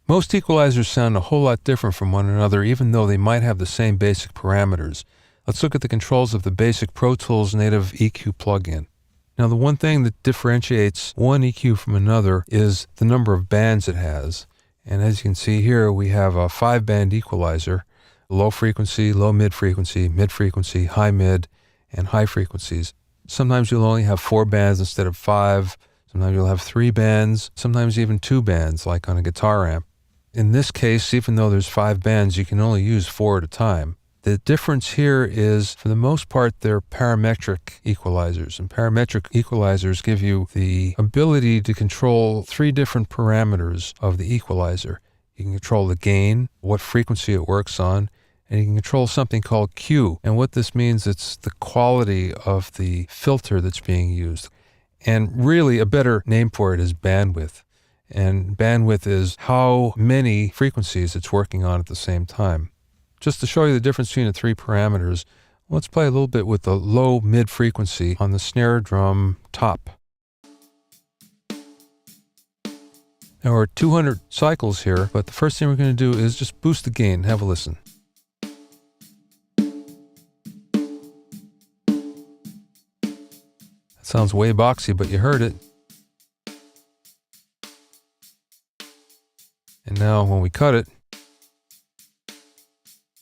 Most equalizers sound a whole lot different from one another, even though they might have the same basic parameters. Let's look at the controls of the basic Pro Tools native EQ plugin. Now, the one thing that differentiates one EQ from another is the number of bands it has. And as you can see here, we have a 5-band equalizer, low frequency, low mid-frequency, high mid, and high frequencies. Sometimes you'll only have 4 bands instead of 5. Sometimes you'll have 3 bands, sometimes even 2 bands, like on a guitar amp. In this case, even though there's 5 bands, you can only use 4 at a time. The difference here is, for the most part, they're parametric equalizers. And parametric equalizers give you the ability to control 3 different parameters of the equalizer. You can control the gain, what frequency it works on, and you can control something called Q. And what this means, it's the quality of the filter that's being used. And really, a better name for it is bandwidth. And bandwidth is how many frequencies it's working on at the same time. Just to show you the difference between the 3 parameters, let's play a little bit with the low mid frequency on the snare drum top. Now we're at 200 cycles here, but the first thing we're going to do is just boost the gain. Have a listen. That sounds way boxy, but you heard it. And now when we cut it,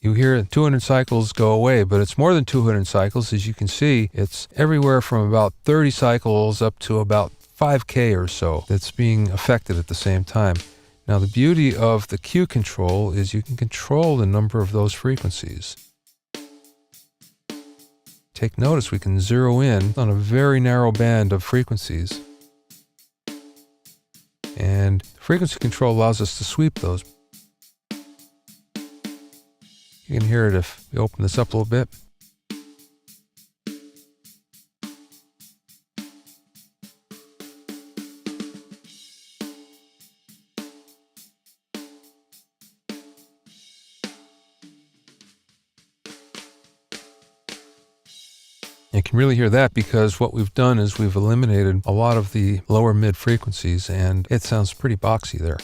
you hear 200 cycles go away, but it's more than 200 cycles. As you can see, it's everywhere from about 30 cycles up to about 5K or so that's being affected at the same time. Now, the beauty of the Q control is you can control the number of those frequencies. Take notice, we can zero in on a very narrow band of frequencies. And frequency control allows us to sweep those. You can hear it if we open this up a little bit. You can really hear that because what we've done is we've eliminated a lot of the lower mid frequencies, and it sounds pretty boxy there.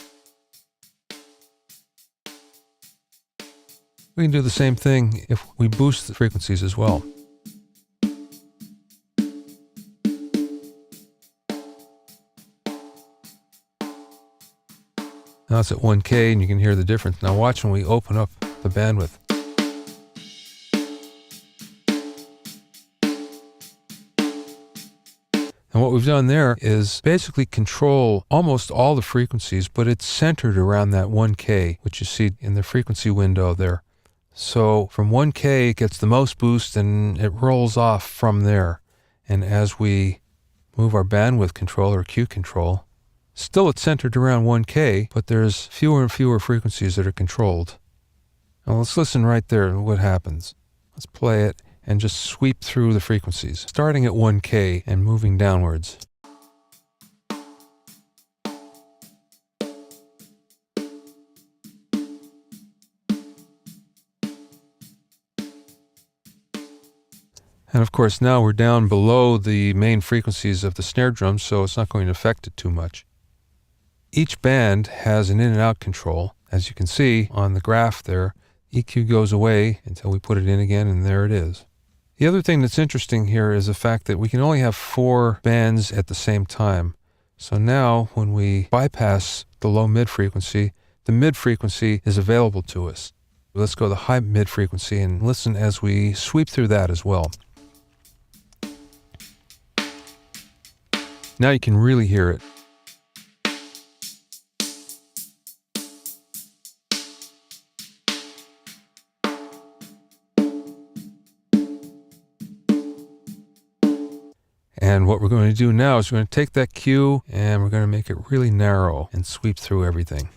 We can do the same thing if we boost the frequencies as well. Now it's at 1K and you can hear the difference. Now watch when we open up the bandwidth. And what we've done there is basically control almost all the frequencies, but it's centered around that 1K, which you see in the frequency window there. So from 1K, it gets the most boost and it rolls off from there. And as we move our bandwidth control or Q control, still it's centered around 1K, but there's fewer and fewer frequencies that are controlled. Now let's listen right there to what happens. Let's play it and just sweep through the frequencies, starting at 1K and moving downwards. And of course now we're down below the main frequencies of the snare drum, so it's not going to affect it too much. Each band has an in and out control. As you can see on the graph there, EQ goes away until we put it in again, and there it is. The other thing that's interesting here is the fact that we can only have 4 bands at the same time. So now when we bypass the low mid frequency, the mid frequency is available to us. Let's go to the high mid frequency and listen as we sweep through that as well. Now you can really hear it. And what we're going to do now is we're going to take that Q and we're going to make it really narrow and sweep through everything.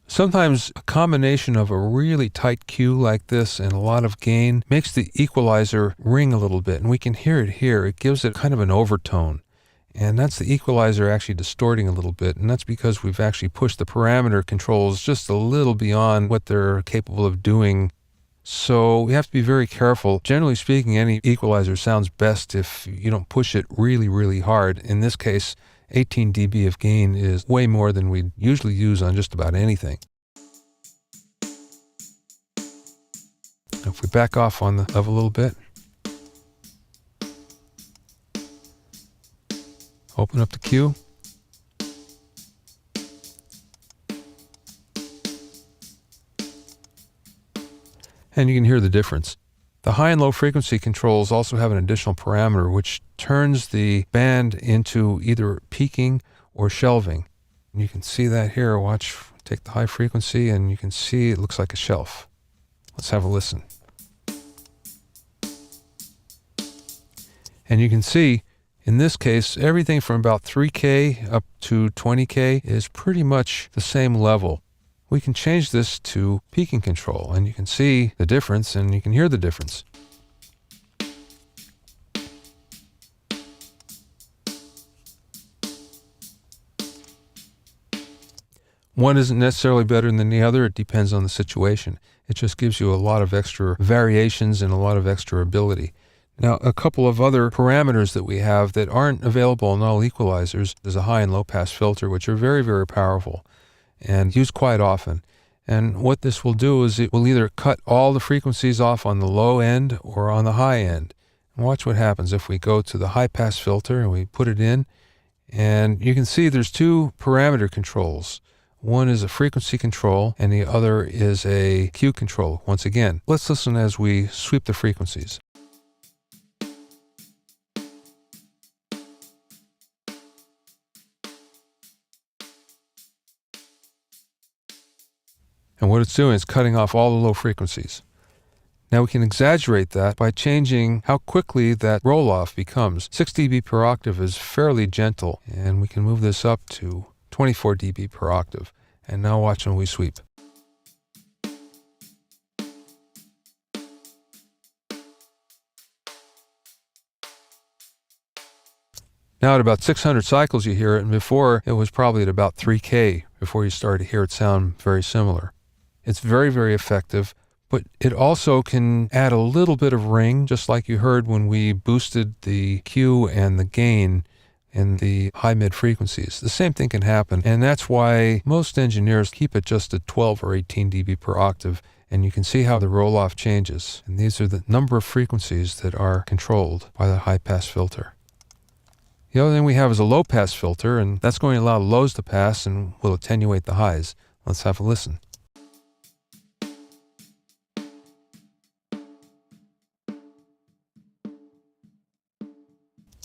Sometimes a combination of a really tight Q like this and a lot of gain makes the equalizer ring a little bit, and we can hear it here. It gives it kind of an overtone. And that's the equalizer actually distorting a little bit, and that's because we've actually pushed the parameter controls just a little beyond what they're capable of doing. So we have to be very careful. Generally speaking, any equalizer sounds best if you don't push it really, really hard. In this case, 18 dB of gain is way more than we usually use on just about anything. If we back off on the level a little bit, open up the Q. And you can hear the difference. The high and low frequency controls also have an additional parameter which turns the band into either peaking or shelving. And you can see that here. Watch, take the high frequency and you can see it looks like a shelf. Let's have a listen. And you can see, in this case, everything from about 3K up to 20K is pretty much the same level. We can change this to peaking control, and you can see the difference, and you can hear the difference. One isn't necessarily better than the other. It depends on the situation. It just gives you a lot of extra variations and a lot of extra ability. Now, a couple of other parameters that we have that aren't available in all equalizers is a high and low pass filter, which are very, very powerful and used quite often. And what this will do is it will either cut all the frequencies off on the low end or on the high end. And watch what happens if we go to the high pass filter and we put it in. And you can see there's two parameter controls. One is a frequency control and the other is a Q control. Once again, let's listen as we sweep the frequencies. And what it's doing is cutting off all the low frequencies. Now we can exaggerate that by changing how quickly that roll-off becomes. 6 dB per octave is fairly gentle, and we can move this up to 24 dB per octave. And now watch when we sweep. Now at about 600 cycles you hear it, and before it was probably at about 3K before you started to hear it sound very similar. It's very, very effective, but it also can add a little bit of ring, just like you heard when we boosted the Q and the gain in the high-mid frequencies. The same thing can happen, and that's why most engineers keep it just at 12 or 18 dB per octave, and you can see how the roll-off changes. And these are the number of frequencies that are controlled by the high-pass filter. The other thing we have is a low-pass filter, and that's going to allow the lows to pass and will attenuate the highs. Let's have a listen.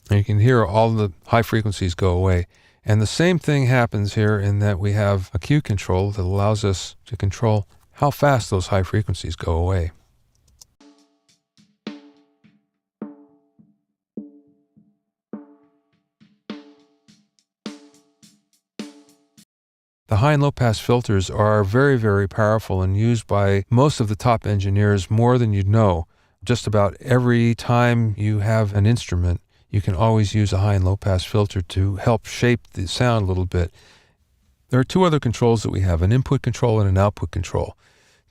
And you can hear all the high frequencies go away. And the same thing happens here in that we have a Q control that allows us to control how fast those high frequencies go away. The high and low pass filters are very, very powerful and used by most of the top engineers more than you'd know. Just about every time you have an instrument, you can always use a high and low pass filter to help shape the sound a little bit. There are two other controls that we have, an input control and an output control.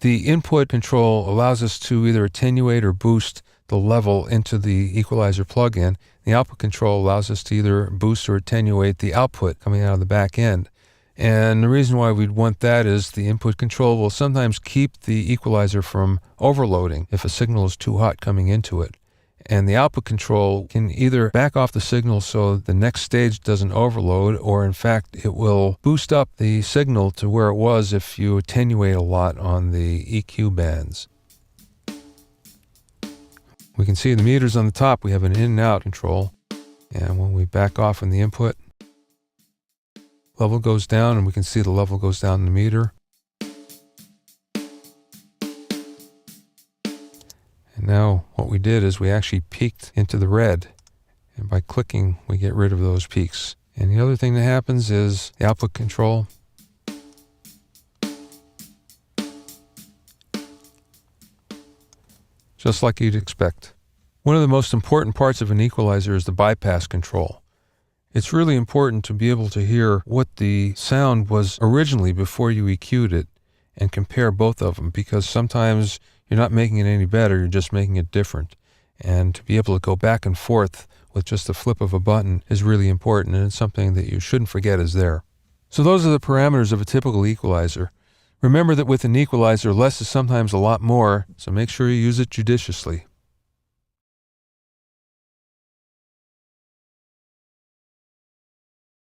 The input control allows us to either attenuate or boost the level into the equalizer plug-in. The output control allows us to either boost or attenuate the output coming out of the back end. And the reason why we'd want that is the input control will sometimes keep the equalizer from overloading if a signal is too hot coming into it. And the output control can either back off the signal so the next stage doesn't overload, or in fact it will boost up the signal to where it was if you attenuate a lot on the EQ bands. We can see the meters on the top. We have an in and out control. And when we back off on the input, level goes down, and we can see the level goes down in the meter. And now what we did is we actually peaked into the red, and by clicking we get rid of those peaks. And the other thing that happens is the output control just like you'd expect. One of the most important parts of an equalizer is the bypass control. It's really important to be able to hear what the sound was originally before you EQ'd it and compare both of them, because sometimes You're not making it any better, you're just making it different. And to be able to go back and forth with just the flip of a button is really important, and it's something that you shouldn't forget is there. So those are the parameters of a typical equalizer. Remember that with an equalizer, less is sometimes a lot more, so make sure you use it judiciously.